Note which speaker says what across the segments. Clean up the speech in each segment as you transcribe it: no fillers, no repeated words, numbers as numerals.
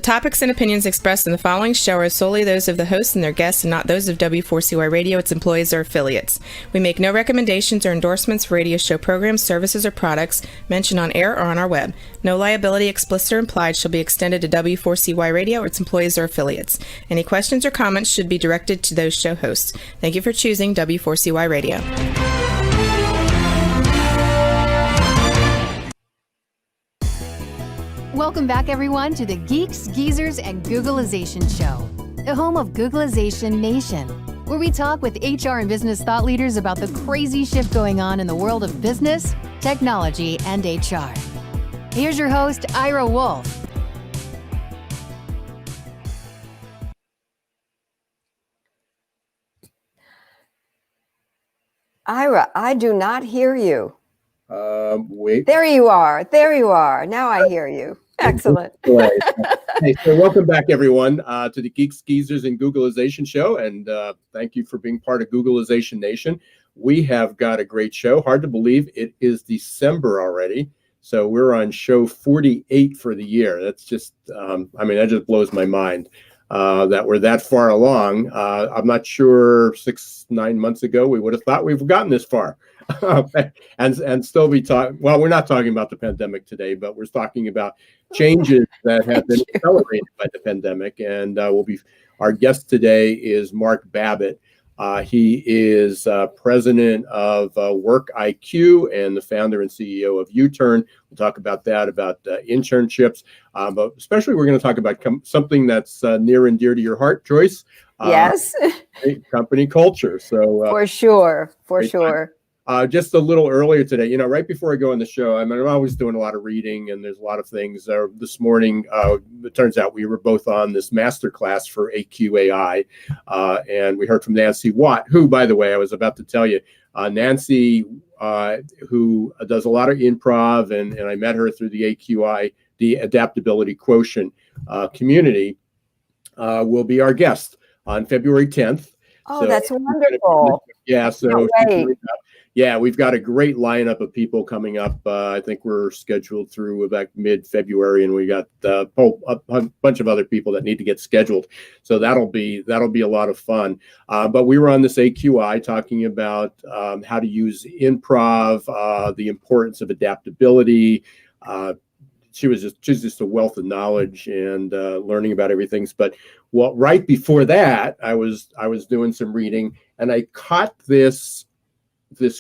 Speaker 1: The topics and opinions expressed in the following show are solely those of the hosts and their guests and not those of W4CY Radio, its employees, or affiliates. We make no recommendations or endorsements for radio show programs, services, or products mentioned on air or on our web. No liability, explicit or implied, shall be extended to W4CY Radio or its employees or affiliates. Any questions or comments should be directed to those show hosts. Thank you for choosing W4CY Radio.
Speaker 2: Welcome back, everyone, to the Geeks, Geezers, and Googlization Show, the home of Googlization Nation, where we talk with HR and business thought leaders about the crazy shift going on in the world of business, technology, and HR. Here's your host, Ira Wolfe.
Speaker 3: Ira, I do not hear you.
Speaker 4: Wait.
Speaker 3: There you are. There you are. Now I hear you. Excellent.
Speaker 4: Hey, so welcome back, everyone, to the Geeks, Geezers, and Googlization Show. And thank you for being part of Googlization Nation. We have got a great show. Hard to believe it is December already. So we're on show 48 for the year. That's just, that just blows my mind that we're that far along. I'm not sure 6-9 months ago we would have thought we've gotten this far. and still be talking. Well, we're not talking about the pandemic today, but we're talking about changes that have been accelerated by the pandemic. And our guest today is Mark Babbitt. He is president of WorkIQ and the founder and CEO of YouTern. We'll talk about that, about internships, but especially we're going to talk about something that's near and dear to your heart, Joyce.
Speaker 3: Yes.
Speaker 4: Company culture. So
Speaker 3: for sure.
Speaker 4: Just a little earlier today, right before I go on the show, I'm always doing a lot of reading and there's a lot of things. This morning, it turns out we were both on this masterclass for AQAI, and we heard from Nancy Watt, who, by the way, I was about to tell you, Nancy, who does a lot of improv, and I met her through the AQI, the Adaptability Quotient community, will be our guest on February 10th.
Speaker 3: Oh, so that's wonderful.
Speaker 4: Yeah, so we've got a great lineup of people coming up. I think we're scheduled through about mid-February, and we got a bunch of other people that need to get scheduled. So that'll be a lot of fun. But we were on this AQI talking about how to use improv, the importance of adaptability. She's just a wealth of knowledge and learning about everything. But right before that, I was doing some reading, and I caught this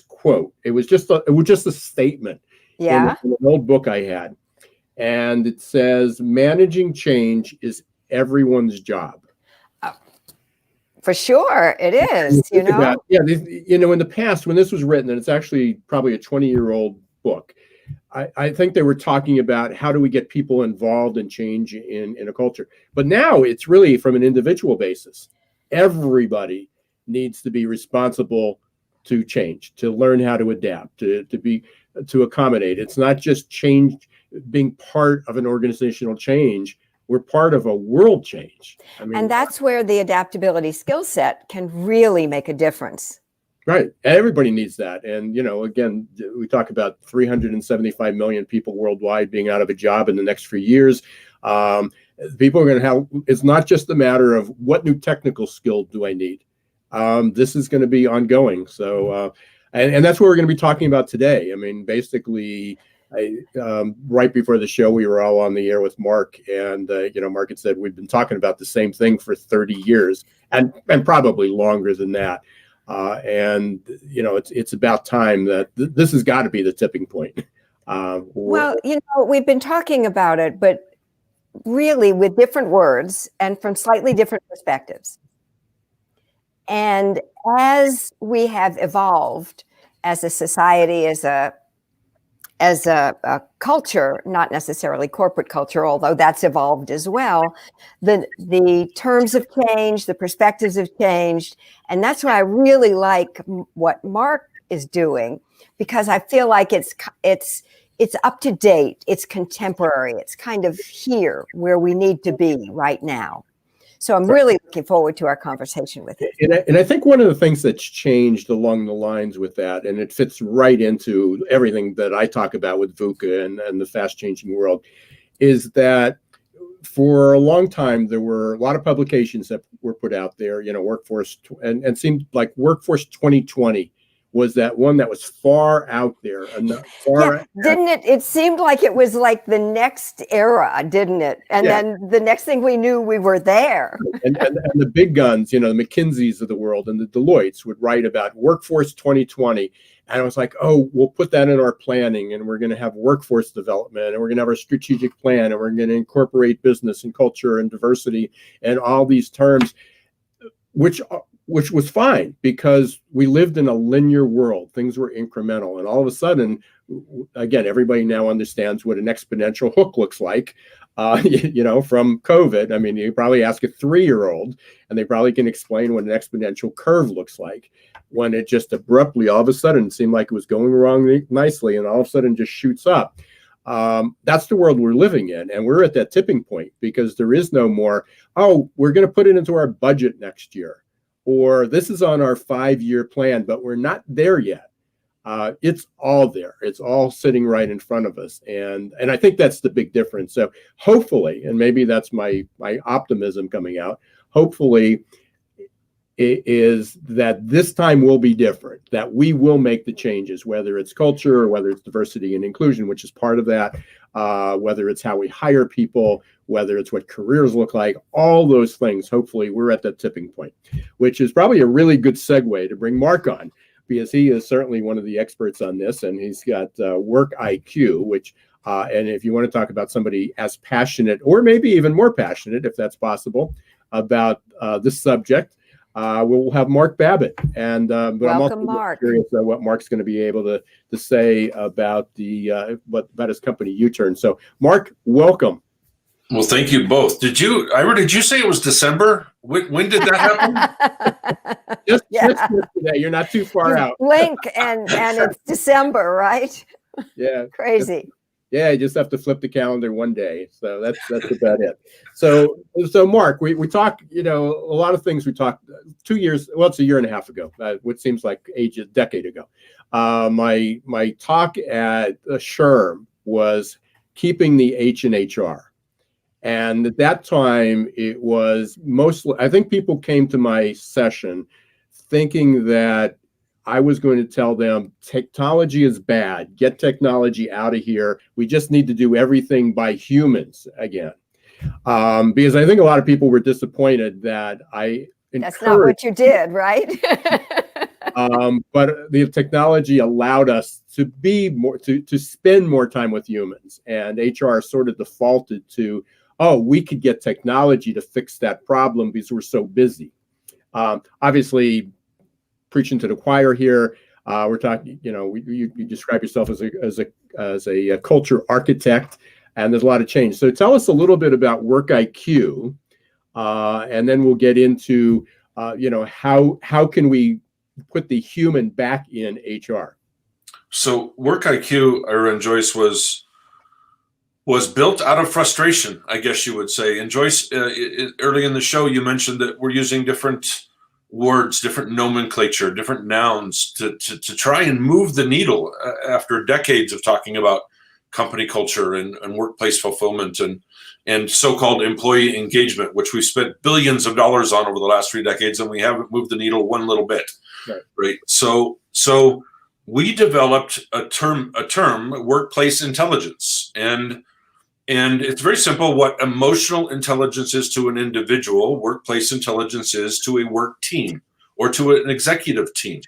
Speaker 4: quote. It was just a statement.
Speaker 3: Yeah.
Speaker 4: In an old book I had, and it says, "Managing change is everyone's job."
Speaker 3: For sure, it is. In
Speaker 4: the past, when this was written, and it's actually probably a 20-year-old book, I think they were talking about how do we get people involved in change in a culture. But now it's really from an individual basis. Everybody needs to be responsible to change, to learn how to adapt, to accommodate. It's not just change, being part of an organizational change. We're part of a world change.
Speaker 3: And that's where the adaptability skill set can really make a difference.
Speaker 4: Right. Everybody needs that. And, again, we talk about 375 million people worldwide being out of a job in the next few years. People are going to have, it's not just a matter of what new technical skill do I need. This is going to be ongoing. So, and that's what we're going to be talking about today. Basically, right before the show, we were all on the air with Mark, and, Mark had said, we've been talking about the same thing for 30 years and probably longer than that. It's about time that this has got to be the tipping point.
Speaker 3: We've been talking about it, but really with different words and from slightly different perspectives. And as we have evolved as a society, as a culture, not necessarily corporate culture, although that's evolved as well, the terms have changed, the perspectives have changed. And that's why I really like what Mark is doing, because I feel like it's up to date, it's contemporary, it's kind of here where we need to be right now. So I'm really looking forward to our conversation with you.
Speaker 4: And I think one of the things that's changed along the lines with that, and it fits right into everything that I talk about with VUCA and the fast changing world, is that for a long time, there were a lot of publications that were put out there, workforce, and seemed like Workforce 2020 was that one that was far out there.
Speaker 3: Didn't it? It seemed like it was like the next era, didn't it? And then the next thing we knew, we were there.
Speaker 4: and the big guns, the McKinseys of the world and the Deloittes would write about Workforce 2020. And I was like, oh, we'll put that in our planning, and we're going to have workforce development, and we're going to have our strategic plan, and we're going to incorporate business and culture and diversity and all these terms, which was fine because we lived in a linear world. Things were incremental. And all of a sudden, again, everybody now understands what an exponential hook looks like, from COVID. I mean, you probably ask a 3-year-old and they probably can explain what an exponential curve looks like, when it just abruptly, all of a sudden, seemed like it was going wrong nicely and all of a sudden just shoots up. That's the world we're living in. And we're at that tipping point because there is no more, oh, we're going to put it into our budget next year, or this is on our 5-year plan, but we're not there yet. It's all there. It's all sitting right in front of us. And I think that's the big difference. So hopefully, and maybe that's my optimism coming out, hopefully it is that this time will be different, that we will make the changes, whether it's culture or whether it's diversity and inclusion, which is part of that, whether it's how we hire people, whether it's what careers look like, all those things. Hopefully we're at that tipping point, which is probably a really good segue to bring Mark on, because he is certainly one of the experts on this, and he's got WorkIQ, which, and if you want to talk about somebody as passionate, or maybe even more passionate, if that's possible, about this subject, we'll have Mark Babbitt. And but
Speaker 3: welcome,
Speaker 4: I'm also
Speaker 3: Mark.
Speaker 4: curious what Mark's going to be able to say about about his company YouTern. So, Mark, welcome.
Speaker 5: Well, thank you both. Did you say it was December? When did that happen?
Speaker 4: just yesterday. You're not too far out.
Speaker 3: Blink and it's December, right?
Speaker 4: Yeah.
Speaker 3: Crazy.
Speaker 4: Yeah, you just have to flip the calendar one day. So that's about it. So Mark, we talked, a lot of things we talked 2 years, well, it's a year and a half ago, which seems like a decade ago. My talk at SHRM was keeping the H in HR. And at that time, it was mostly, I think people came to my session thinking that I was going to tell them technology is bad, get technology out of here. We just need to do everything by humans again. Because I think a lot of people were disappointed that
Speaker 3: that's not what you did, right?
Speaker 4: But the technology allowed us to be more, to spend more time with humans, and HR sort of defaulted to, oh, we could get technology to fix that problem because we're so busy. Obviously, preaching to the choir here, we're talking, you describe yourself as a culture architect, and there's a lot of change. So tell us a little bit about WorkIQ, and then we'll get into, how can we put the human back in HR? So
Speaker 5: WorkIQ, Ira and Joyce, was built out of frustration, I guess you would say. And Joyce, early in the show, you mentioned that we're using different words, different nomenclature, different nouns to try and move the needle after decades of talking about company culture and workplace fulfillment and so-called employee engagement, which we spent billions of dollars on over the last 3 decades, and we haven't moved the needle one little bit. Right? So we developed a term, workplace intelligence, and it's very simple. What emotional intelligence is to an individual, workplace intelligence is to a work team or to an executive team.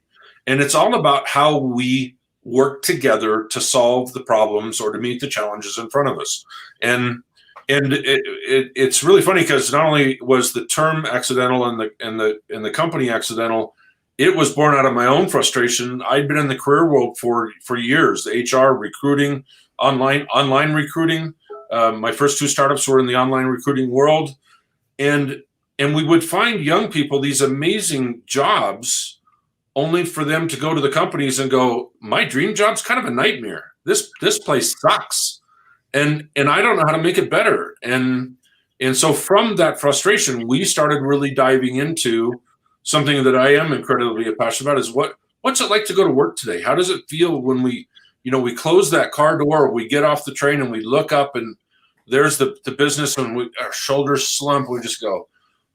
Speaker 5: And it's all about how we work together to solve the problems or to meet the challenges in front of us. And it's really funny because not only was the term accidental and the company accidental, it was born out of my own frustration. I'd been in the career world for years, HR, recruiting, online recruiting. My first 2 startups were in the online recruiting world. And we would find young people these amazing jobs only for them to go to the companies and go, my dream job's kind of a nightmare. This place sucks. And I don't know how to make it better. And so from that frustration, we started really diving into something that I am incredibly passionate about, is what's it like to go to work today? How does it feel when we close that car door, we get off the train and we look up and there's the business, and our shoulders slump. We just go,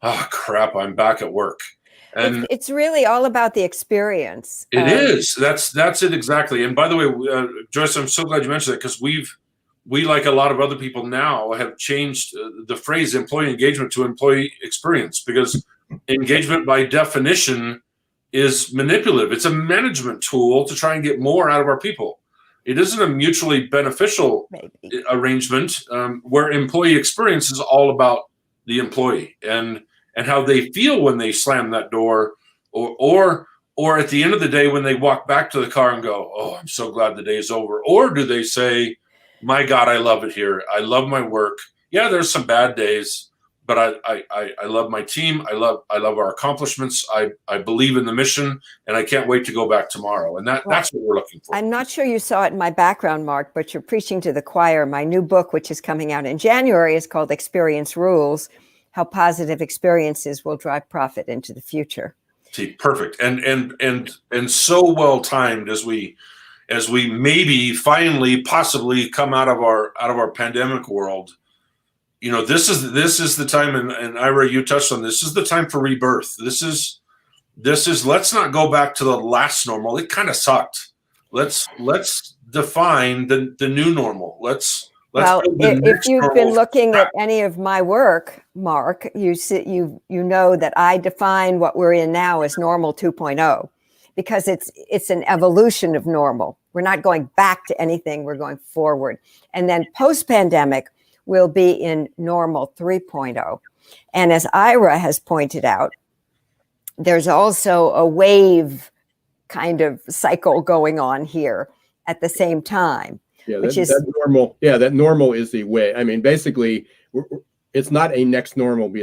Speaker 5: oh crap, I'm back at work. And
Speaker 3: it's really all about the experience.
Speaker 5: It is. That's it exactly. And by the way, Joyce, I'm so glad you mentioned that, because we, like a lot of other people now, have changed the phrase employee engagement to employee experience, because engagement by definition is manipulative. It's a management tool to try and get more out of our people. It isn't a mutually beneficial arrangement, where employee experience is all about the employee and how they feel when they slam that door, or at the end of the day when they walk back to the car and go, oh, I'm so glad the day's over. Or do they say, my God, I love it here. I love my work. Yeah, there's some bad days, but I love my team. I love our accomplishments. I believe in the mission, and I can't wait to go back tomorrow. And that's what we're looking for.
Speaker 3: I'm not sure you saw it in my background, Mark, but you're preaching to the choir. My new book, which is coming out in January, is called Experience Rules: How Positive Experiences Will Drive Profit into the Future.
Speaker 5: See, perfect. And so well timed as we maybe finally possibly come out of our pandemic world. You know, this is the time, and Ira, you touched on this is the time for rebirth. This is let's not go back to the last normal. It kind of sucked. Let's define the new normal.
Speaker 3: Well, if you've been looking at any of my work, Mark, you know that I define what we're in now as normal 2.0, because it's an evolution of normal. We're not going back to anything. We're going forward. And then post-pandemic, we'll be in normal 3.0. And as Ira has pointed out, there's also a wave kind of cycle going on here at the same time.
Speaker 4: Yeah, that normal. Yeah, that normal is the way. I mean, basically, it's not a next normal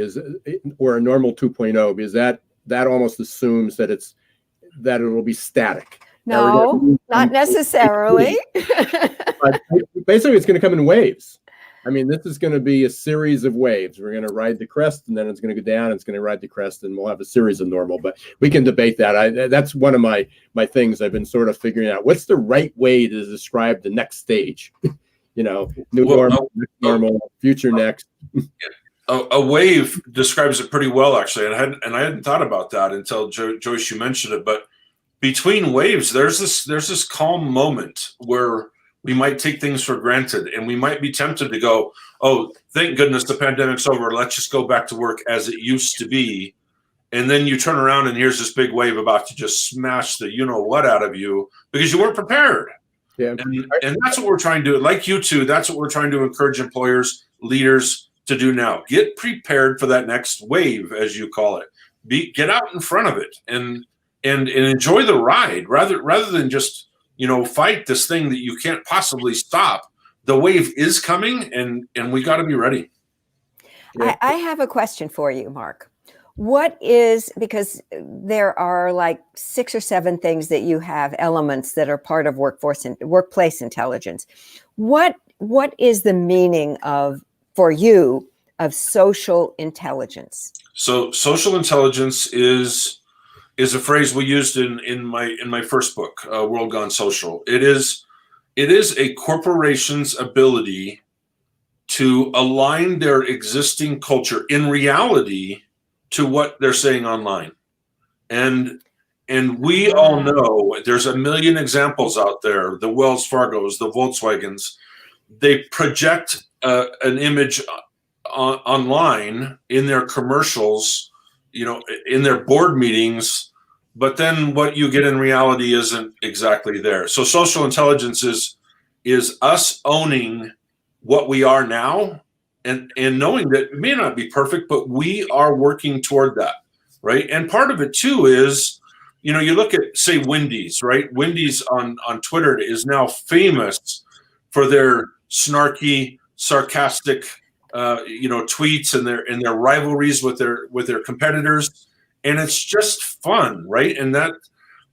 Speaker 4: or a normal 2.0, because that almost assumes that it'll be static.
Speaker 3: No, not necessarily.
Speaker 4: But basically, it's going to come in waves. I mean, this is going to be a series of waves. We're going to ride the crest, and then it's going to go down. It's going to ride the crest, and we'll have a series of normal. But we can debate that. That's one of my things I've been sort of figuring out. What's the right way to describe the next stage? You know, normal, next normal, future next.
Speaker 5: A wave describes it pretty well, actually. And I hadn't thought about that until Joyce, you mentioned it. But between waves, there's this calm moment where we might take things for granted, and we might be tempted to go, oh, thank goodness the pandemic's over. Let's just go back to work as it used to be. And then you turn around and here's this big wave about to just smash the you-know-what out of you because you weren't prepared.
Speaker 4: Yeah.
Speaker 5: And that's what we're trying to do. Like you two, that's what we're trying to encourage employers, leaders to do now. Get prepared for that next wave, as you call it. Get out in front of it and enjoy the ride rather than just fight this thing that you can't possibly stop. The wave is coming, and we got to be ready.
Speaker 3: Yeah. I have a question for you, Mark. Because there are like 6 or 7 things that you have, elements that are part of workplace intelligence. What is the meaning for you of social intelligence? So
Speaker 5: social intelligence is a phrase we used in my first book, World Gone Social. It is a corporation's ability to align their existing culture in reality to what they're saying online. And we all know there's a million examples out there, the Wells Fargos, the Volkswagens. They project an image online in their commercials, in their board meetings, but then what you get in reality isn't exactly there. So social intelligence is us owning what we are now and knowing that it may not be perfect, but we are working toward that, right? And part of it too is, you look at, say, Wendy's, right? Wendy's on Twitter is now famous for their snarky, sarcastic tweets and their rivalries with their competitors, and it's just fun, right? And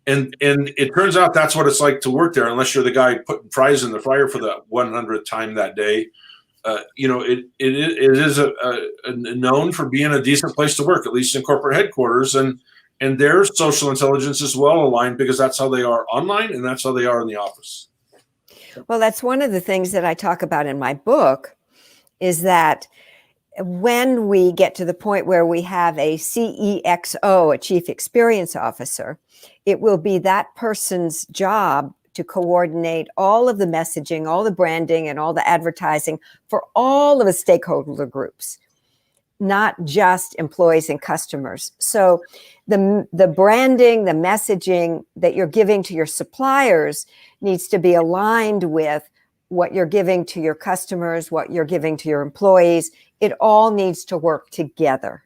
Speaker 5: it turns out that's what it's like to work there, unless you're the guy putting fries in the fryer for the 100th time that day. It is known for being a decent place to work, at least in corporate headquarters, and their social intelligence is well aligned because that's how they are online and that's how they are in the office.
Speaker 3: Well, that's one of the things that I talk about in my book. is that when we get to the point where we have a CEXO, a Chief Experience Officer, it will be that person's job to coordinate all of the messaging, all the branding, and all the advertising for all of the stakeholder groups, not just employees and customers. So the branding, the messaging that you're giving to your suppliers needs to be aligned with what you're giving to your customers, what you're giving to your employees. It all needs to work together.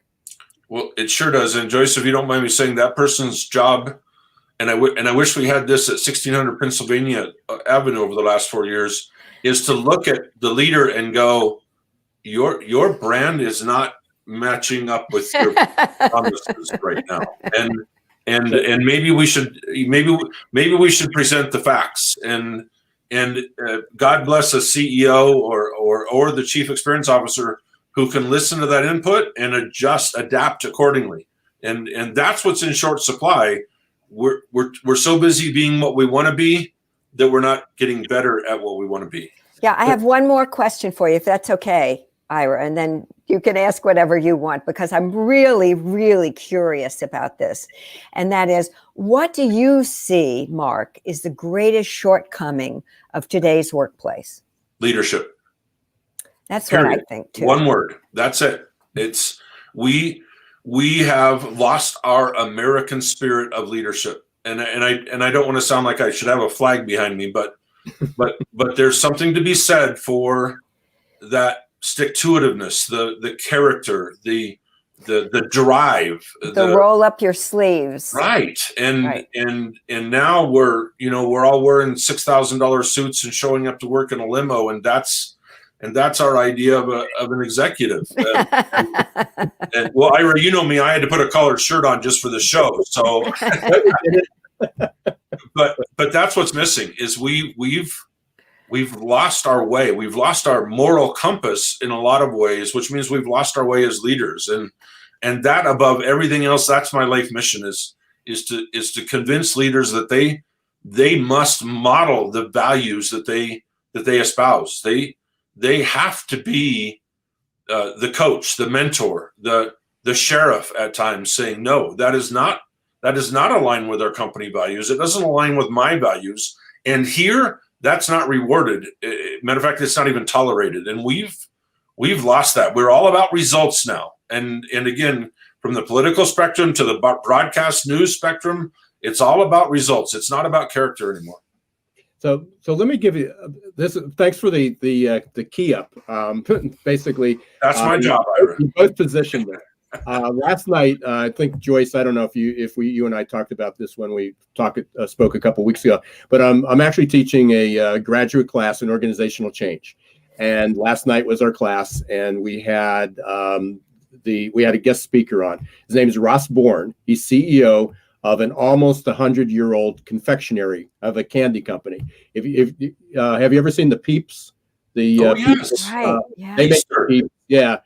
Speaker 5: Well, it sure does. And Joyce, if you don't mind me saying, that person's job, and I wish we had this at 1600 Pennsylvania Avenue over the last 4 years, is to look at the leader and go, your brand is not matching up with your promises right now, and maybe we should present the facts, and God bless a CEO or the Chief Experience Officer who can listen to that input and adapt accordingly, and that's what's in short supply. We're so busy being what we want to be that we're not getting better at what we want to be.
Speaker 3: Yeah, I have one more question for you, if that's okay, Ira, and then you can ask whatever you want, because I'm really, really curious about this. And that is, what do you see, Mark, is the greatest shortcoming of today's workplace?
Speaker 5: Leadership.
Speaker 3: That's
Speaker 5: Period.
Speaker 3: what I think too.
Speaker 5: One word. That's it. It's we have lost our American spirit of leadership. And I don't want to sound like I should have a flag behind me, but there's something to be said for that stick-to-itiveness, the character, the drive,
Speaker 3: the roll up your sleeves,
Speaker 5: right? And now we're all wearing $6,000 suits and showing up to work in a limo, and that's our idea of an executive. And well, Ira, you know me, I had to put a collared shirt on just for the show. So, but that's what's missing is we've lost our way. We've lost our moral compass in a lot of ways, which means we've lost our way as leaders. And that above everything else, that's my life mission is to convince leaders that they must model the values that they espouse. They have to be the coach, the mentor, the sheriff at times, saying, no, that is not aligned with our company values. It doesn't align with my values. And here, that's not rewarded. Matter of fact, it's not even tolerated. And we've lost that. We're all about results now. And again, from the political spectrum to the broadcast news spectrum, it's all about results. It's not about character anymore.
Speaker 4: So let me give you this. Thanks for the key up. Basically,
Speaker 5: that's my job, Ira.
Speaker 4: You both positioned there. Last night, I think Joyce, I don't know if you and I talked about this when we spoke a couple weeks ago, but I'm actually teaching a graduate class in organizational change, and last night was our class, and we had a guest speaker on. His name is Ross Bourne. He's CEO of an almost 100-year-old confectionery of a candy company. Have you ever seen the Peeps?
Speaker 5: Yes.
Speaker 4: Peeps,
Speaker 3: right. Yeah.
Speaker 4: They make Peeps. Yeah.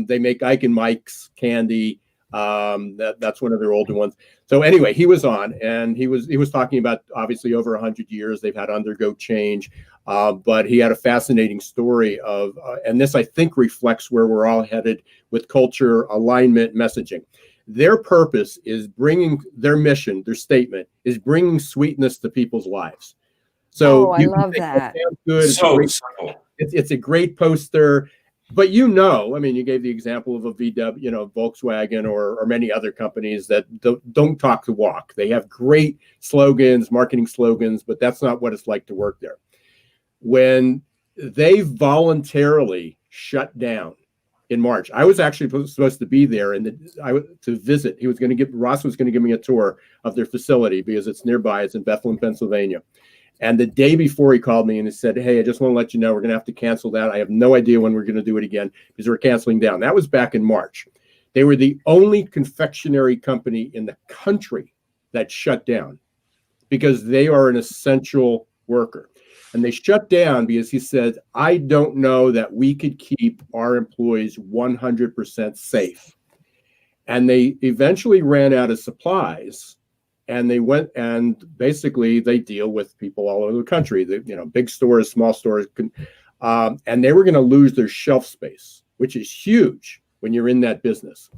Speaker 4: They make Ike and Mike's candy. That's one of their older ones. So anyway, he was on, and he was talking about obviously over 100 years they've had to undergo change, but he had a fascinating story of, and this I think reflects where we're all headed with culture, alignment, messaging. Their purpose is their mission, their statement is bringing sweetness to people's lives. So
Speaker 3: I love that.
Speaker 4: Good. It's a great poster. But you gave the example of a VW, Volkswagen or many other companies that don't talk the walk. They have great slogans, marketing slogans, but that's not what it's like to work there. When they voluntarily shut down in March, I was actually supposed to be there to visit. Ross was going to give me a tour of their facility because it's nearby. It's in Bethlehem, Pennsylvania. And the day before, he called me and he said, hey, I just want to let you know we're going to have to cancel that. I have no idea when we're going to do it again because we're canceling down. That was back in March. They were the only confectionery company in the country that shut down because they are an essential worker. And they shut down because he said, I don't know that we could keep our employees 100% safe. And they eventually ran out of supplies. And they went and basically they deal with people all over the country, big stores, small stores. and they were going to lose their shelf space, which is huge when you're in that business.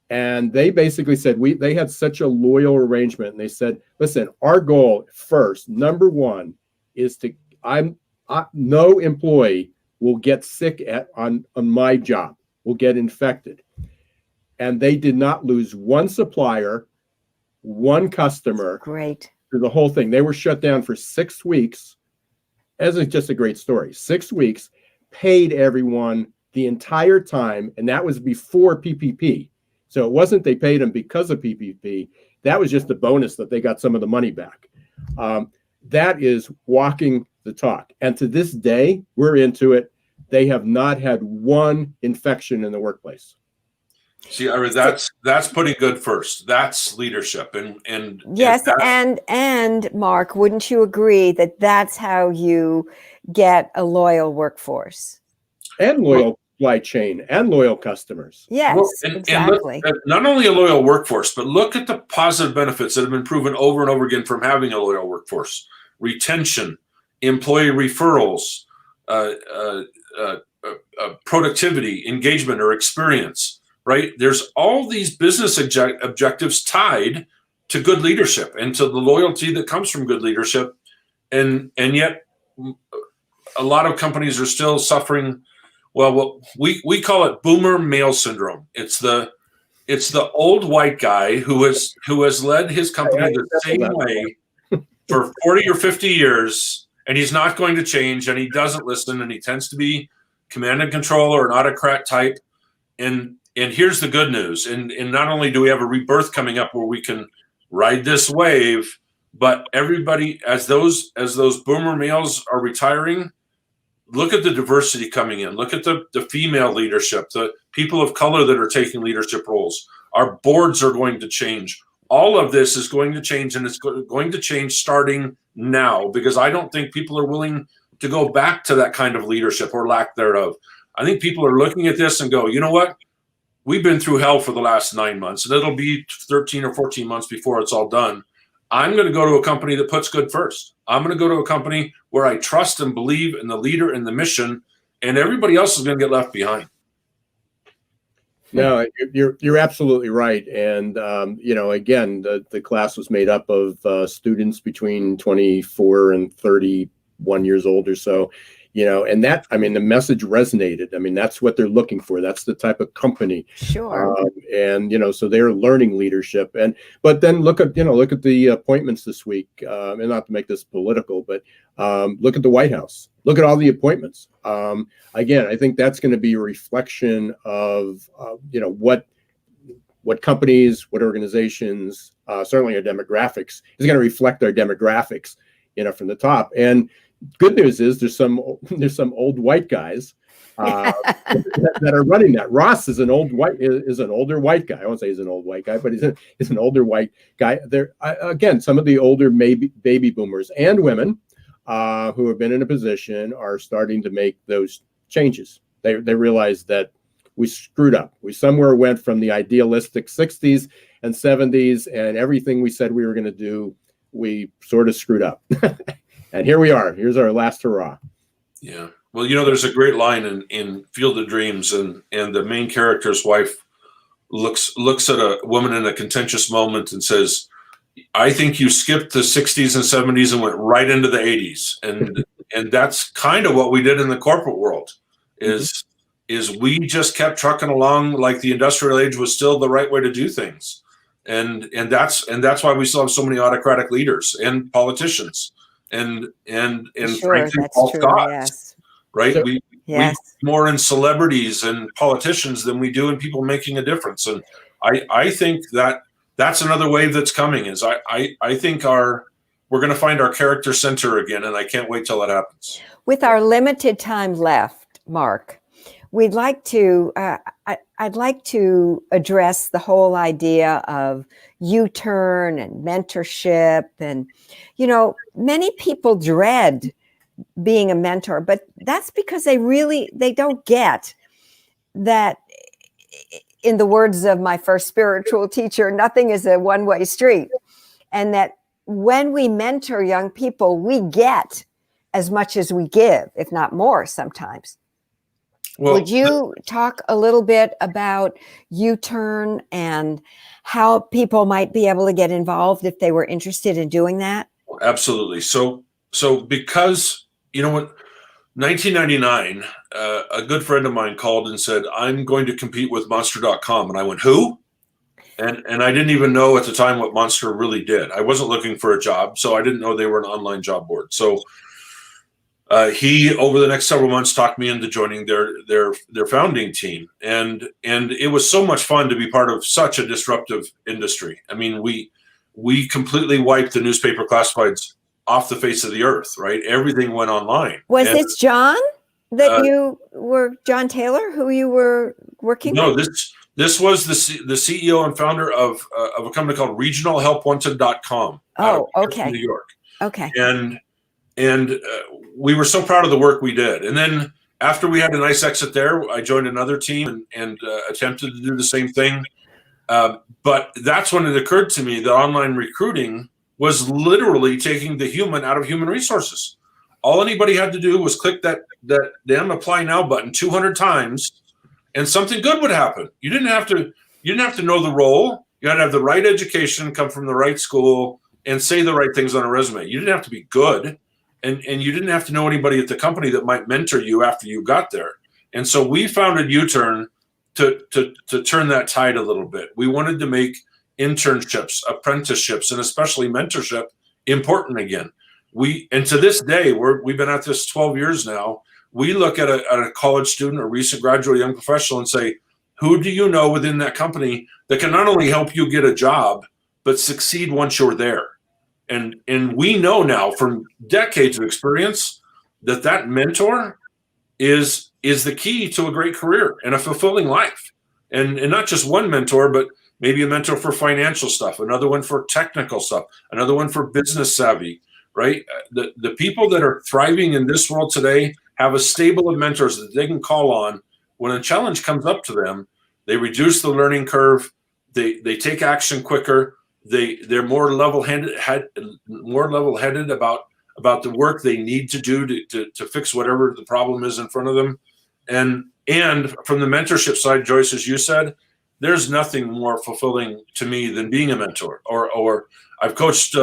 Speaker 4: And they basically said they had such a loyal arrangement, and they said, listen, our goal first, number one, is no employee will get sick on my job, will get infected. And they did not lose one supplier, one customer.
Speaker 3: Great.
Speaker 4: Through the whole thing. They were shut down for 6 weeks. As is just a great story. 6 weeks, paid everyone the entire time, and that was before PPP. So it wasn't they paid them because of PPP. That was just the bonus that they got some of the money back. That is walking the talk. And to this day, we're into it. They have not had one infection in the workplace.
Speaker 5: See, Ira, that's putting good first. That's leadership, and
Speaker 3: yes, and Mark, wouldn't you agree that that's how you get a loyal workforce
Speaker 4: and loyal supply chain and loyal customers?
Speaker 3: Yes,
Speaker 5: well,
Speaker 3: exactly.
Speaker 5: And not only a loyal workforce, but look at the positive benefits that have been proven over and over again from having a loyal workforce: retention, employee referrals, productivity, engagement, or experience. Right? There's all these business objectives tied to good leadership and to the loyalty that comes from good leadership. And yet a lot of companies are still suffering. Well, we call it boomer male syndrome. It's the old white guy who has led his company the same way for 40 or 50 years, and he's not going to change, and he doesn't listen, and he tends to be command and control or an autocrat type. And here's the good news. And not only do we have a rebirth coming up where we can ride this wave, but everybody, as those boomer males are retiring, look at the diversity coming in. Look at the female leadership, the people of color that are taking leadership roles. Our boards are going to change. All of this is going to change, and it's going to change starting now, because I don't think people are willing to go back to that kind of leadership or lack thereof. I think people are looking at this and go, you know what? We've been through hell for the last 9 months, and it'll be 13 or 14 months before it's all done. I'm going to go to a company that puts good first. I'm going to go to a company where I trust and believe in the leader and the mission, and everybody else is going to get left behind.
Speaker 4: No, you're absolutely right. And, again, the class was made up of students between 24 and 31 years old or so. And that, the message resonated. That's what they're looking for. That's the type of company.
Speaker 3: Sure.
Speaker 4: So they're learning leadership. But then look at the appointments this week. And not to make this political, but look at the White House. Look at all the appointments. Again, I think that's going to be a reflection of, what companies, what organizations, certainly our demographics is going to reflect our demographics, from the top. And good news is there's some old white guys that are running that. Ross is an older white guy. I won't say he's an old white guy, but he's an older white guy. There again, some of the older baby boomers and women who have been in a position are starting to make those changes. They realize that we screwed up. We somewhere went from the idealistic 60s and 70s, and everything we said we were going to do, we sort of screwed up. And here we are. Here's our last hurrah.
Speaker 5: Yeah. Well, there's a great line in Field of Dreams, and the main character's wife looks at a woman in a contentious moment and says, I think you skipped the 60s and 70s and went right into the 80s. And that's kind of what we did in the corporate world is we just kept trucking along like the industrial age was still the right way to do things. And that's why we still have so many autocratic leaders and politicians. And
Speaker 3: sure,
Speaker 5: frankly,
Speaker 3: that's
Speaker 5: false
Speaker 3: true,
Speaker 5: gods,
Speaker 3: yes.
Speaker 5: right?
Speaker 3: So,
Speaker 5: we more in celebrities and politicians than we do in people making a difference. And I think that's another wave that's coming. Is I think we're going to find our character center again, and I can't wait till it happens.
Speaker 3: With our limited time left, Mark, we'd like to. I'd like to address the whole idea of YouTern and mentorship. And, many people dread being a mentor, but that's because they don't get that, in the words of my first spiritual teacher, nothing is a one-way street. And that when we mentor young people, we get as much as we give, if not more sometimes.
Speaker 5: Well,
Speaker 3: Would you talk a little bit about YouTern and how people might be able to get involved if they were interested in doing that?
Speaker 5: Absolutely. So because, you know what, 1999, a good friend of mine called and said, I'm going to compete with Monster.com. And I went, who? And I didn't even know at the time what Monster really did. I wasn't looking for a job, so I didn't know they were an online job board. So he, over the next several months, talked me into joining their founding team, and it was so much fun to be part of such a disruptive industry. I mean, we completely wiped the newspaper classifieds off the face of the earth, right? Everything went online.
Speaker 3: Was it John that you were, John Taylor, who you were working
Speaker 5: no,
Speaker 3: with?
Speaker 5: This was the CEO and founder of a company called RegionalHelpWanted.com.
Speaker 3: Oh, okay.
Speaker 5: New York.
Speaker 3: Okay.
Speaker 5: And we were so proud of the work we did. And then after we had a nice exit there, I joined another team and attempted to do the same thing. But that's when it occurred to me that online recruiting was literally taking the human out of human resources. All anybody had to do was click that damn apply now button 200 times, and something good would happen. You didn't have to know the role. You had to have the right education, come from the right school, and say the right things on a resume. You didn't have to be good, and you didn't have to know anybody at the company that might mentor you after you got there. And so we founded YouTern to turn that tide a little bit. We wanted to make internships, apprenticeships, and especially mentorship important again. And to this day, we've been at this 12 years now. We look at a college student, a recent graduate, young professional, and say, who do you know within that company that can not only help you get a job, but succeed once you're there? And we know now from decades of experience that mentor is the key to a great career and a fulfilling life. And not just one mentor, but maybe a mentor for financial stuff, another one for technical stuff, another one for business savvy, right? The people that are thriving in this world today have a stable of mentors that they can call on when a challenge comes up to them. They reduce the learning curve. They take action quicker. They're more level-headed about the work they need to do to fix whatever the problem is in front of them. And from the mentorship side, Joyce, as you said, there's nothing more fulfilling to me than being a mentor. Or I've coached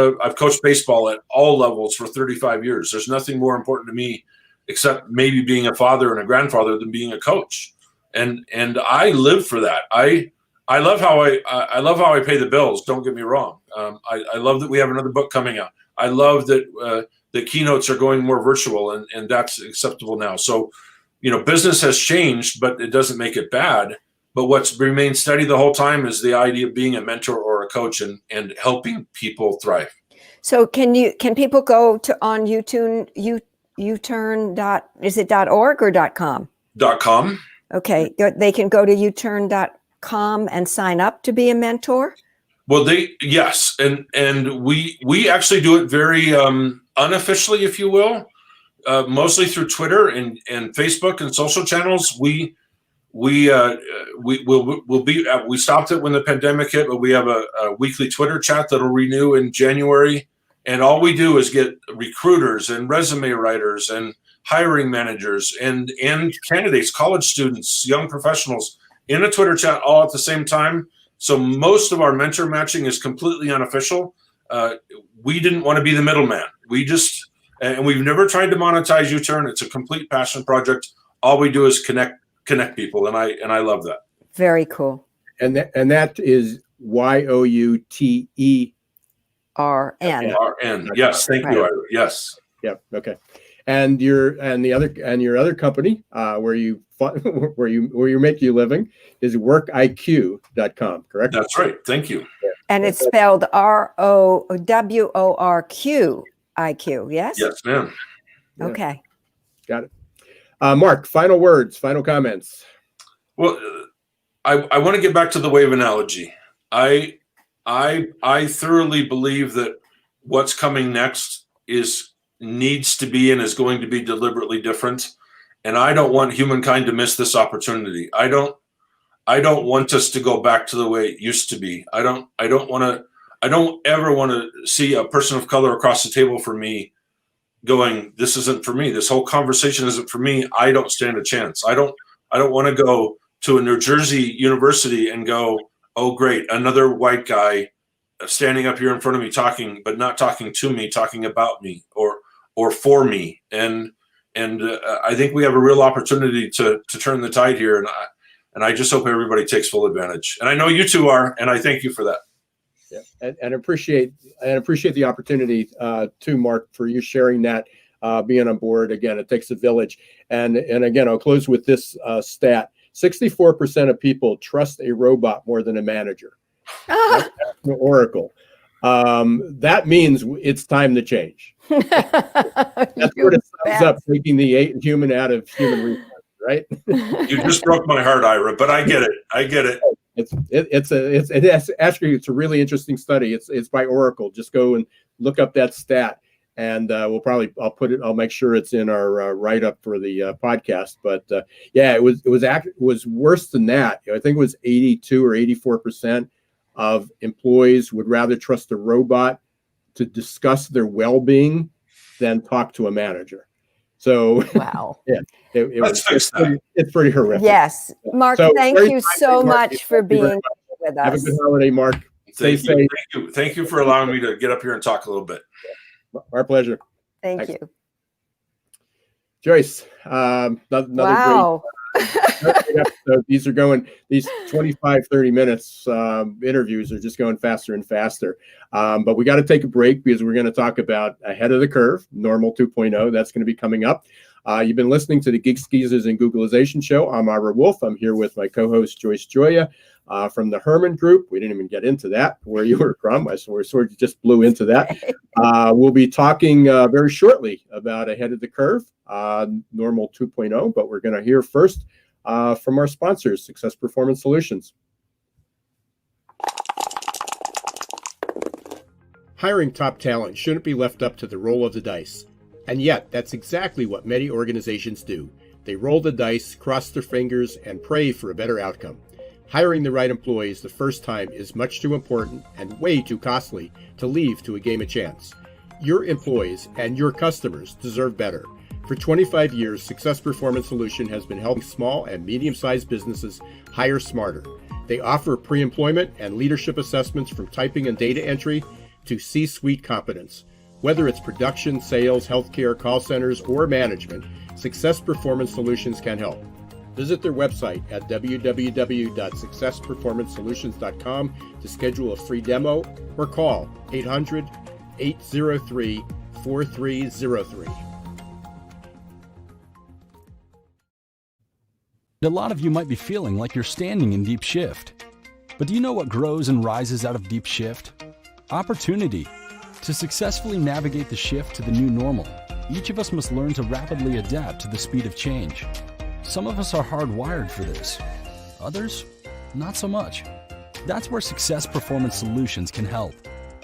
Speaker 5: baseball at all levels for 35 years. There's nothing more important to me except maybe being a father and a grandfather than being a coach. And I live for that. I love how I love how I pay the bills. Don't get me wrong. I love that we have another book coming out. I love that the keynotes are going more virtual, and that's acceptable now. So, business has changed, but it doesn't make it bad. But what's remained steady the whole time is the idea of being a mentor or a coach and helping people thrive.
Speaker 3: So can people go on YouTern, is it .org or .com?
Speaker 5: .com.
Speaker 3: Okay, they can go to YouTern.com and sign up to be a mentor?
Speaker 5: Well, yes, and we actually do it very unofficially, if you will, mostly through Twitter and Facebook and social channels. We stopped it when the pandemic hit, but we have a weekly Twitter chat that'll renew in January, and all we do is get recruiters and resume writers and hiring managers and candidates, college students, young professionals in a Twitter chat all at the same time. So most of our mentor matching is completely unofficial. We didn't want to be the middleman. And we've never tried to monetize YouTern. It's a complete passion project. All we do is connect people, and I love that.
Speaker 3: Very cool.
Speaker 4: And that is YOUTERN.
Speaker 5: RN. Yes, thank you, Ira. Yes.
Speaker 4: Yep. Okay. And your other company where you make your living is WorkIQ.com, correct?
Speaker 5: That's right. Thank you.
Speaker 3: And it's spelled ROWORQIQ. Yes.
Speaker 5: Yes, ma'am.
Speaker 3: Okay.
Speaker 4: Got it. Mark, final words, final comments.
Speaker 5: Well, I want to get back to the wave analogy. I thoroughly believe that what's coming next needs to be and is going to be deliberately different. And I don't want humankind to miss this opportunity. I don't want us to go back to the way it used to be. I don't ever want to see a person of color across the table from me going, this isn't for me. This whole conversation isn't for me. I don't stand a chance. I don't want to go to a New Jersey university and go, oh, great, another white guy standing up here in front of me talking, but not talking to me, talking about me or for me. And I think we have a real opportunity to turn the tide here. And I just hope everybody takes full advantage. And I know you two are, and I thank you for that.
Speaker 4: Yeah, and appreciate the opportunity too, Mark, for you sharing that, being on board. Again, it takes a village. And again, I'll close with this stat: 64% of people trust a robot more than a manager. That's Oracle. That means it's time to change. That's what it sums up, taking the human out of human resources, right?
Speaker 5: You just broke my heart, Ira, but I get it. It's a really interesting study. It's by Oracle. Just go and look up that stat, and I'll make sure it's in our write up for the podcast. But it was worse than that. I think it was 82 or 84% of employees would rather trust a robot to discuss their well-being than talk to a manager. So
Speaker 3: wow,
Speaker 4: it's pretty horrific.
Speaker 3: Yes, Mark,
Speaker 4: so
Speaker 3: thank you so much for being with us.
Speaker 4: Have a good holiday, Mark.
Speaker 5: Thank you for allowing me to get up here and talk a little bit.
Speaker 4: Our pleasure.
Speaker 3: Thank you,
Speaker 4: Joyce. Another
Speaker 3: wow.
Speaker 4: great episode. These 25, 30 minutes interviews are just going faster and faster. But we got to take a break because we're going to talk about Ahead of the Curve, Normal 2.0. That's going to be coming up. You've been listening to the Geeks, Geezers, and Googlization show. I'm Ira Wolfe. I'm here with my co-host, Joyce Joya, from the Herman Group. We didn't even get into that, where you were from. I sort of just blew into that. We'll be talking very shortly about Ahead of the Curve, Normal 2.0, but we're going to hear first from our sponsors, Success Performance Solutions. Hiring top talent shouldn't be left up to the roll of the dice. And yet, that's exactly what many organizations do. They roll the dice, cross their fingers, and pray for a better outcome. Hiring the right employees the first time is much too important and way too costly to leave to a game of chance. Your employees and your customers deserve better. For 25 years, Success Performance Solution has been helping small and medium-sized businesses hire smarter. They offer pre-employment and leadership assessments from typing and data entry to C-suite competence. Whether it's production, sales, healthcare, call centers, or management, Success Performance Solutions can help. Visit their website at www.successperformancesolutions.com to schedule a free demo or call 800-803-4303.
Speaker 6: A lot of you might be feeling like you're standing in deep shift. But do you know what grows and rises out of deep shift? Opportunity. To successfully navigate the shift to the new normal, each of us must learn to rapidly adapt to the speed of change. Some of us are hardwired for this. Others, not so much. That's where Success Performance Solutions can help.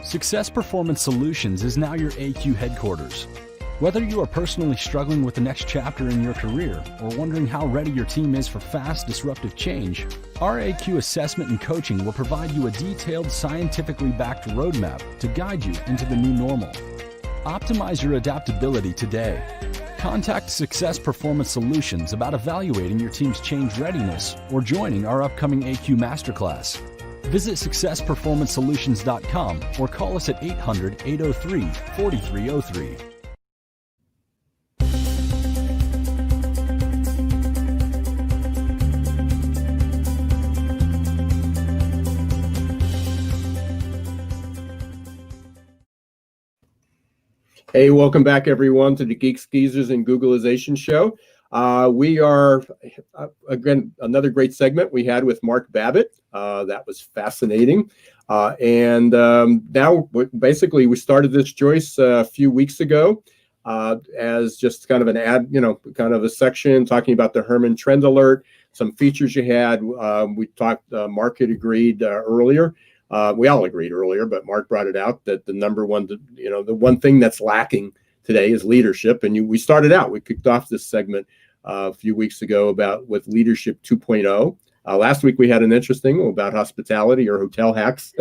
Speaker 6: Success Performance Solutions is now your AQ headquarters. Whether you are personally struggling with the next chapter in your career or wondering how ready your team is for fast, disruptive change, our AQ assessment and coaching will provide you a detailed, scientifically backed roadmap to guide you into the new normal. Optimize your adaptability today. Contact Success Performance Solutions about evaluating your team's change readiness or joining our upcoming AQ Masterclass. Visit successperformancesolutions.com or call us at 800-803-4303.
Speaker 4: Hey, welcome back, everyone, to the Geeks, Geezers, and Googlization show. We are, again, another great segment we had with Mark Babbitt. That was fascinating. Now, basically, we started this, Joyce, a few weeks ago as just kind of an ad, kind of a section talking about the Herman Trend Alert, some features you had. We talked, Mark had agreed earlier. We all agreed earlier, but Mark brought it out that the number one, the one thing that's lacking today is leadership. And we kicked off this segment a few weeks ago with Leadership 2.0. Last week we had an interesting about hospitality or hotel hacks.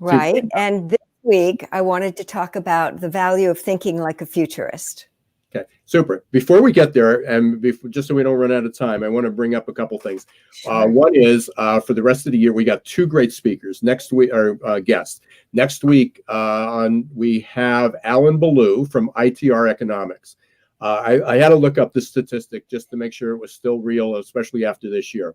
Speaker 3: Right. And this week I wanted to talk about the value of thinking like a futurist.
Speaker 4: Okay, super. Before we get there, and just so we don't run out of time, I want to bring up a couple things.
Speaker 3: Sure.
Speaker 4: One is for the rest of the year, we got 2 great speakers next week, or guests. Next week, we have Alan Ballou from ITR Economics. I had to look up the statistic just to make sure it was still real, especially after this year.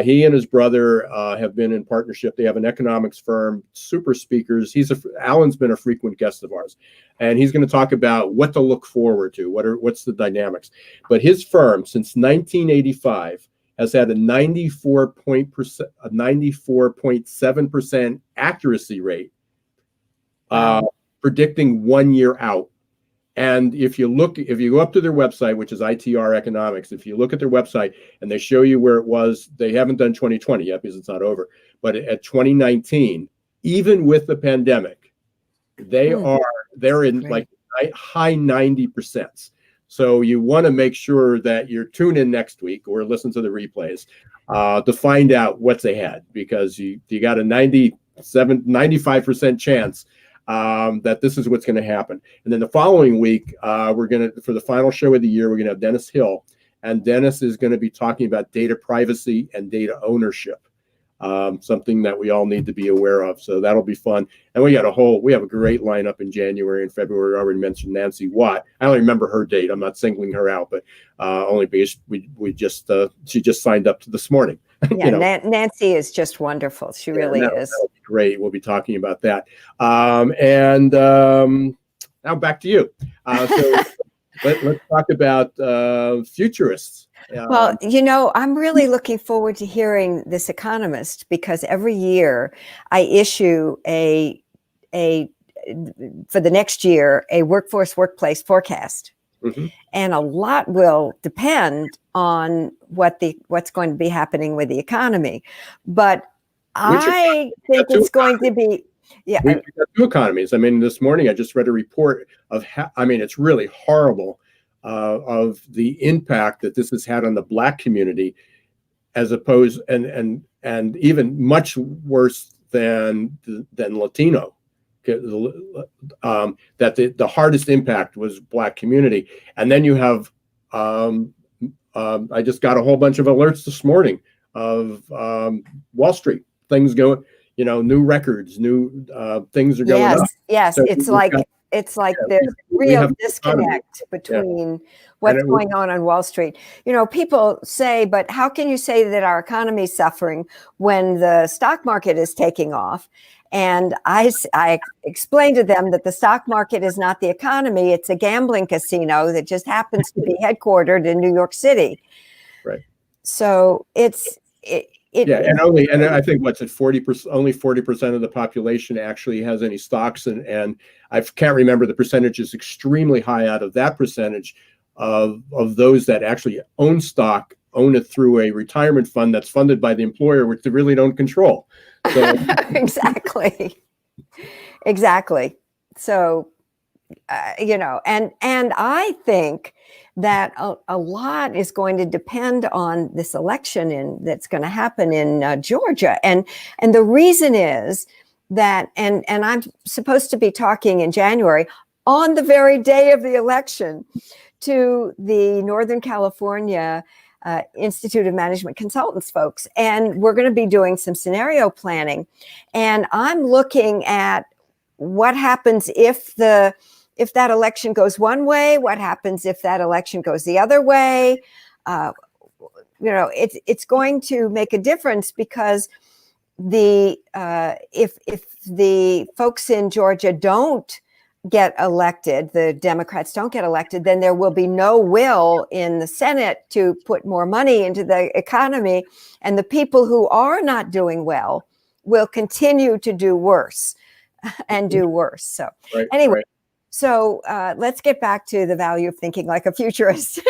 Speaker 4: He and his brother have been in partnership. They have an economics firm, super speakers. Alan's been a frequent guest of ours, and he's going to talk about what to look forward to. What's the dynamics? But his firm, since 1985, has had a 94.7% accuracy rate, predicting 1 year out. And if you go up to their website, which is ITR Economics, if you look at their website and they show you where it was, they haven't done 2020 yet because it's not over. But at 2019, even with the pandemic, they're in like high 90%. So you want to make sure that you tune in next week or listen to the replays to find out what's ahead, because you got a 95% chance that this is what's going to happen. And then the following week, for the final show of the year, we're going to have Dennis Hill, and Dennis is going to be talking about data privacy and data ownership, something that we all need to be aware of. So that'll be fun. And we have a great lineup in January and February. I already mentioned Nancy Watt. I only remember her date. I'm not singling her out, but only because she just signed up to this morning.
Speaker 3: Yeah, Nancy is just wonderful. She really is.
Speaker 4: That'll be great. We'll be talking about that. And now back to you. So let's talk about futurists.
Speaker 3: Well, I'm really looking forward to hearing this economist, because every year I issue for the next year, a workplace forecast. Mm-hmm. And a lot will depend on what's going to be happening with the economy. But I think it's going to be,
Speaker 4: we've got 2 economies. I mean, this morning I just read a report of it's really horrible of the impact that this has had on the Black community, as opposed and even much worse than Latino. That the hardest impact was Black community. And then you have I just got a whole bunch of alerts this morning of Wall Street, things going, new records, new things are going up.
Speaker 3: Yes, so it's like there's real disconnect between what's going on Wall Street. People say, but how can you say that our economy is suffering when the stock market is taking off? And I explained to them that the stock market is not the economy. It's a gambling casino that just happens to be headquartered in New York City.
Speaker 4: Right.
Speaker 3: So and
Speaker 4: I think what's at 40%, only 40% of the population actually has any stocks. And I can't remember the percentage is extremely high out of that percentage of those that actually own stock, own it through a retirement fund that's funded by the employer, which they really don't control. So. Exactly. So, and I think that a lot is going to depend on this election that's going to happen in Georgia. And the reason is that, and I'm supposed to be talking in January on the very day of the election to the Northern California Institute of Management Consultants folks. And we're going to be doing some scenario planning. And I'm looking at what happens if that election goes one way, what happens if that election goes the other way. It's going to make a difference, because if the folks in Georgia don't get elected, the Democrats don't get elected, then there will be no will in the Senate to put more money into the economy. And the people who are not doing well will continue to do worse and do worse. So anyway, so let's get back to the value of thinking like a futurist.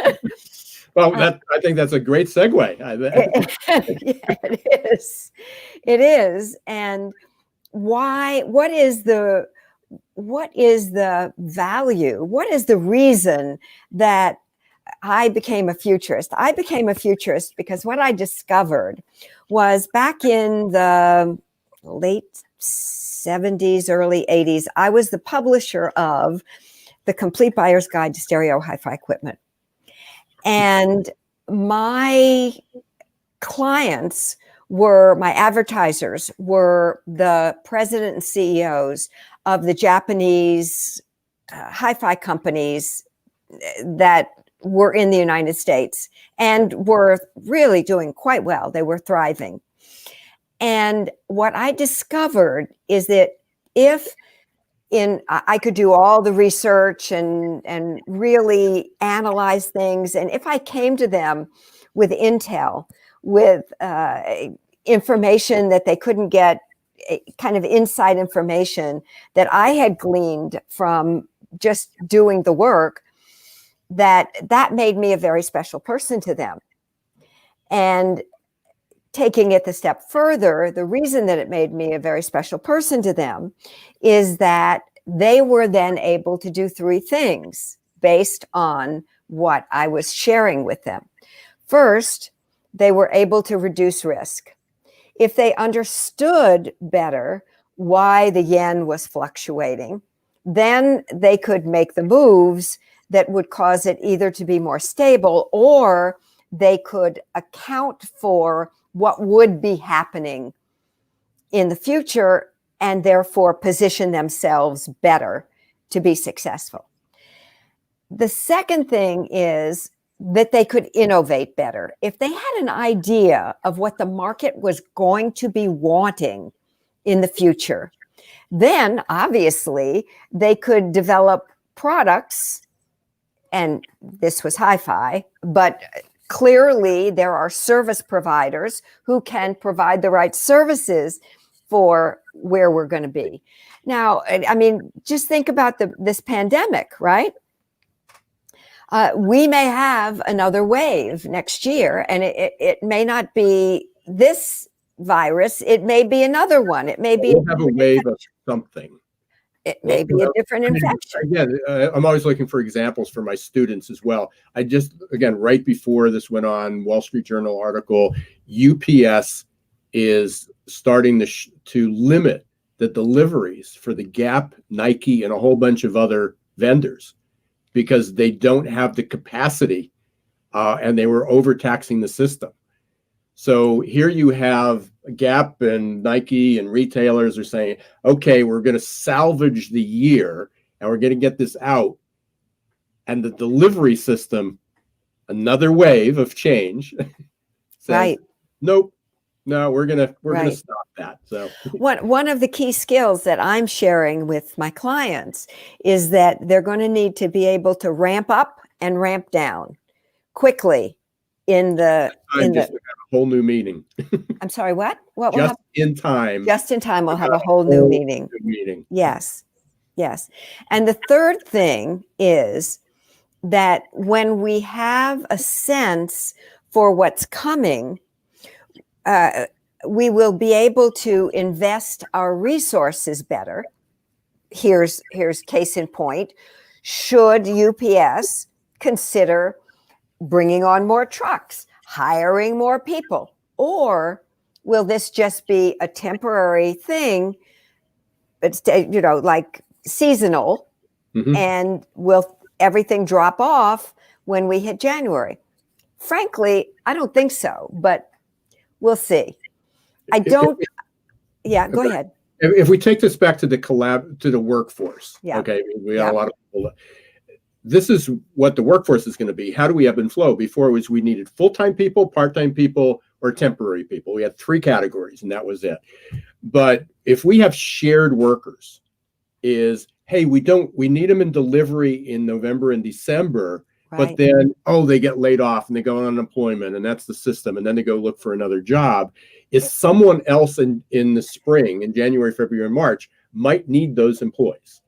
Speaker 4: Well, I think that's a great segue.
Speaker 3: Yeah, it is. It is. And what is the value? What is the reason that I became a futurist? I became a futurist because what I discovered was back in the late 70s, early 80s, I was the publisher of The Complete Buyer's Guide to Stereo Hi-Fi Equipment. And my clients my advertisers were the president and CEOs of the Japanese hi-fi companies that were in the United States and were really doing quite well. They were thriving. And what I discovered is that I could do all the research and really analyze things. And if I came to them with intel, with information that they couldn't get, kind of inside information that I had gleaned from just doing the work, that made me a very special person to them. And taking it the step further, the reason that it made me a very special person to them is that they were then able to do three things based on what I was sharing with them. First, they were able to reduce risk. If they understood better why the yen was fluctuating, then they could make the moves that would cause it either to be more stable, or they could account for what would be happening in the future and therefore position themselves better to be successful. The second thing is that they could innovate better. If they had an idea of what the market was going to be wanting in the future, then obviously they could develop products, and this was hi-fi, but clearly there are service providers who can provide the right services for where we're going to be. Now, I mean, just think about this pandemic, right? We may have another wave next year, and it may not be this virus. It may be another one. It may be
Speaker 4: we'll have a wave of something.
Speaker 3: It may be a different infection.
Speaker 4: Again, I'm always looking for examples for my students as well. I just, again, right before this went on, Wall Street Journal article, UPS is starting to limit the deliveries for the Gap, Nike, and a whole bunch of other vendors because they don't have the capacity and they were overtaxing the system. So here you have Gap and Nike and retailers are saying, okay, we're going to salvage the year and we're going to get this out. And the delivery system, another wave of change, says,
Speaker 3: right?
Speaker 4: Nope. No, we're gonna stop that. So
Speaker 3: one of the key skills that I'm sharing with my clients is that they're going to need to be able to ramp up and ramp down quickly in the
Speaker 4: just a whole new meeting.
Speaker 3: I'm sorry, what will
Speaker 4: just
Speaker 3: happen?
Speaker 4: in time.
Speaker 3: Just in time, we'll have a whole new meeting. Yes. And the third thing is that when we have a sense for what's coming, we will be able to invest our resources better. Here's case in point. Should UPS consider bringing on more trucks, hiring more people, or will this just be a temporary thing? It's, like seasonal, and will everything drop off when we hit January? Frankly, I don't think so, but we'll see. I don't. Yeah, go ahead.
Speaker 4: If we take this back to the workforce, okay, we got a lot of people. This is what the workforce is going to be. How do we ebb and flow? Before it was we needed full-time people, part-time people, or temporary people. We had three categories, and that was it. But if we have shared workers, hey, we need them in delivery in November and December. Right. But then, they get laid off and they go on unemployment, and that's the system. And then they go look for another job. Is someone else in the spring, in January, February, and March, might need those employees.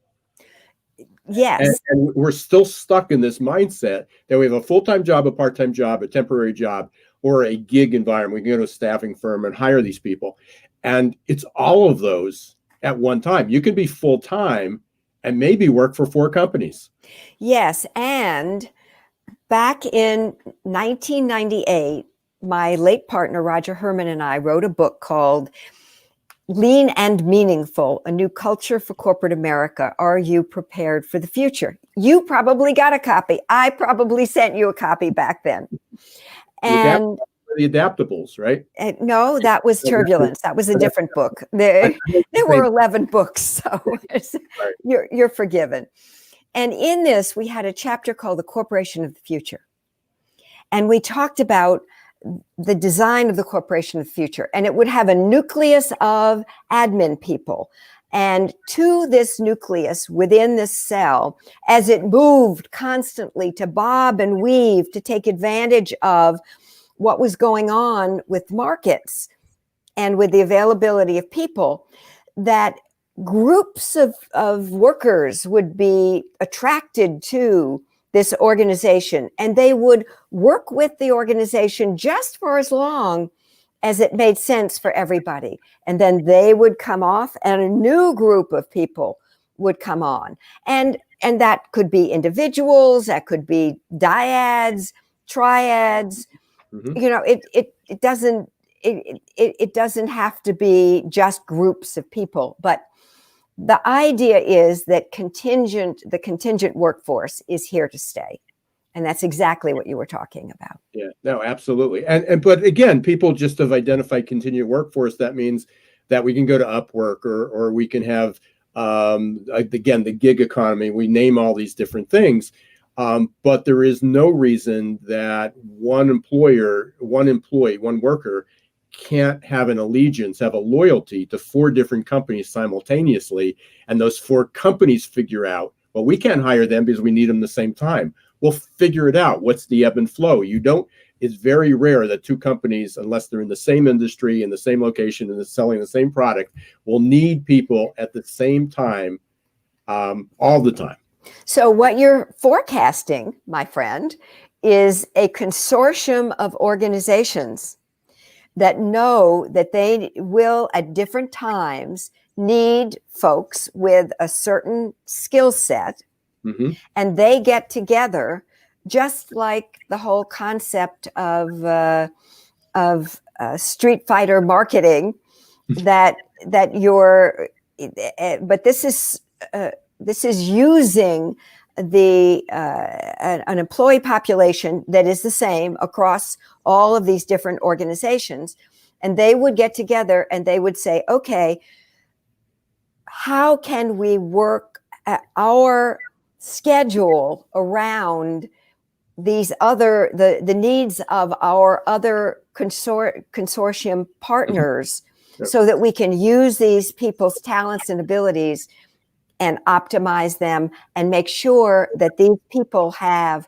Speaker 3: Yes.
Speaker 4: And we're still stuck in this mindset that we have a full-time job, a part-time job, a temporary job, or a gig environment. We can go to a staffing firm and hire these people. And it's all of those at one time. You can be full-time and maybe work for 4 companies.
Speaker 3: Yes. And back in 1998, my late partner, Roger Herman, and I wrote a book called Lean and Meaningful, a new culture for corporate America. Are you prepared for the future? You probably got a copy. I probably sent you a copy back then. And
Speaker 4: the Adaptables, right?
Speaker 3: No, that was Turbulence. That was a different book. There were 11 books, so you're forgiven. And in this, we had a chapter called The Corporation of the Future. And we talked about the design of the corporation of the future. And it would have a nucleus of admin people. And to this nucleus within this cell, as it moved constantly to bob and weave to take advantage of what was going on with markets and with the availability of people, that groups of workers would be attracted to this organization, and they would work with the organization just for as long as it made sense for everybody. And then they would come off and a new group of people would come on. And that could be individuals, that could be dyads, triads. You know, it doesn't have to be just groups of people, but the idea is that the contingent workforce is here to stay. And that's exactly what you were talking about.
Speaker 4: Yeah, no, absolutely. And but again, people just have identified contingent workforce. That means that we can go to Upwork or we can have, again, the gig economy. We name all these different things. But there is no reason that one employee, one worker can't have an allegiance, have a loyalty to 4 different companies simultaneously. And those 4 companies figure out, well, we can't hire them because we need them the same time. We'll figure it out. What's the ebb and flow? It's very rare that 2 companies, unless they're in the same industry, in the same location, and selling the same product, will need people at the same time, all the time.
Speaker 3: So what you're forecasting, my friend, is a consortium of organizations that know that they will at different times need folks with a certain skill set, and they get together, just like the whole concept of Street Fighter marketing. But this is using an employee population that is the same across all of these different organizations. And they would get together and they would say, okay, how can we work our schedule around these the needs of our other consortium partners, so that we can use these people's talents and abilities and optimize them and make sure that these people have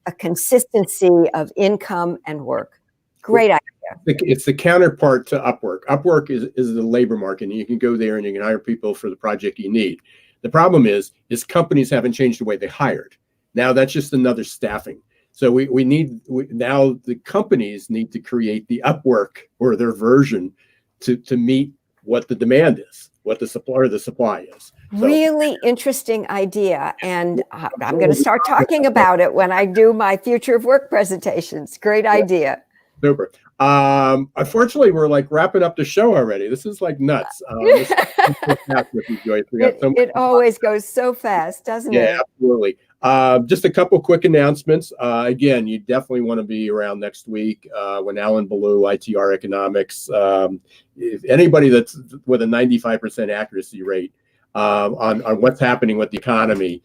Speaker 3: a consistency of income and work. Great idea.
Speaker 4: It's the counterpart to Upwork. Upwork is the labor market, and you can go there and you can hire people for the project you need. The problem is companies haven't changed the way they hired. Now that's just another staffing. So now the companies need to create the Upwork or their version to meet what the demand is, what the supply is. So,
Speaker 3: really interesting idea. And I'm going to start talking about it when I do my future of work presentations. Great idea.
Speaker 4: Super. Unfortunately, we're like wrapping up the show already. This is like nuts.
Speaker 3: It always goes so fast, doesn't it?
Speaker 4: Yeah, absolutely. Just a couple quick announcements. Again, you definitely want to be around next week when Alan Ballou, ITR Economics, if anybody that's with a 95% accuracy rate on what's happening with the economy,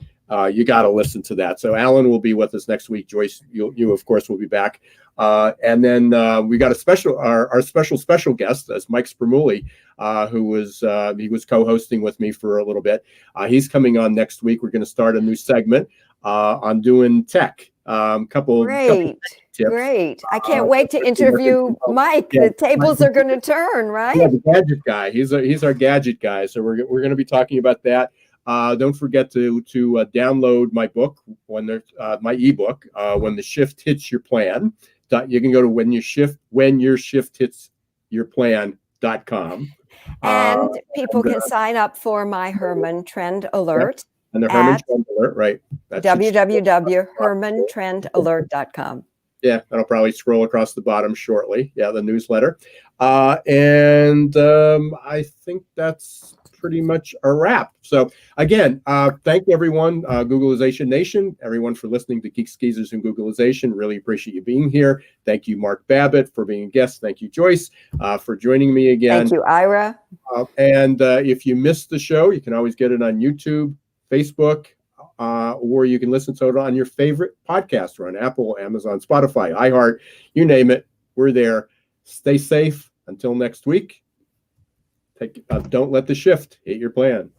Speaker 4: you got to listen to that. So Alan will be with us next week. Joyce, you of course will be back. And then we got our special guest, as Mike Spermuli, who was co-hosting with me for a little bit. He's coming on next week. We're going to start a new segment on doing tech. Couple tips.
Speaker 3: Great. I can't wait to interview Mike.
Speaker 4: Yeah,
Speaker 3: the tables are going to turn, right?
Speaker 4: Yeah, the gadget guy. He's our gadget guy. So we're going to be talking about that. Don't forget to download my book my ebook when the shift hits your plan. You can go to when your shift hits your plan.com.
Speaker 3: And people can sign up for my Herman Trend Alert.
Speaker 4: And the Herman Trend Alert, right?
Speaker 3: www.hermantrendelert.com.
Speaker 4: Yeah, that'll probably scroll across the bottom shortly. Yeah, the newsletter. And I think that's pretty much a wrap. So again, thank everyone, Googlization Nation, everyone for listening to Geeks, Geezers, and Googlization. Really appreciate you being here. Thank you, Mark Babbitt, for being a guest. Thank you, Joyce, for joining me again.
Speaker 3: Thank you, Ira.
Speaker 4: And if you missed the show, you can always get it on YouTube, Facebook, or you can listen to it on your favorite podcast or on Apple, Amazon, Spotify, iHeart, you name it. We're there. Stay safe. Until next week, don't let the shift hit your plan.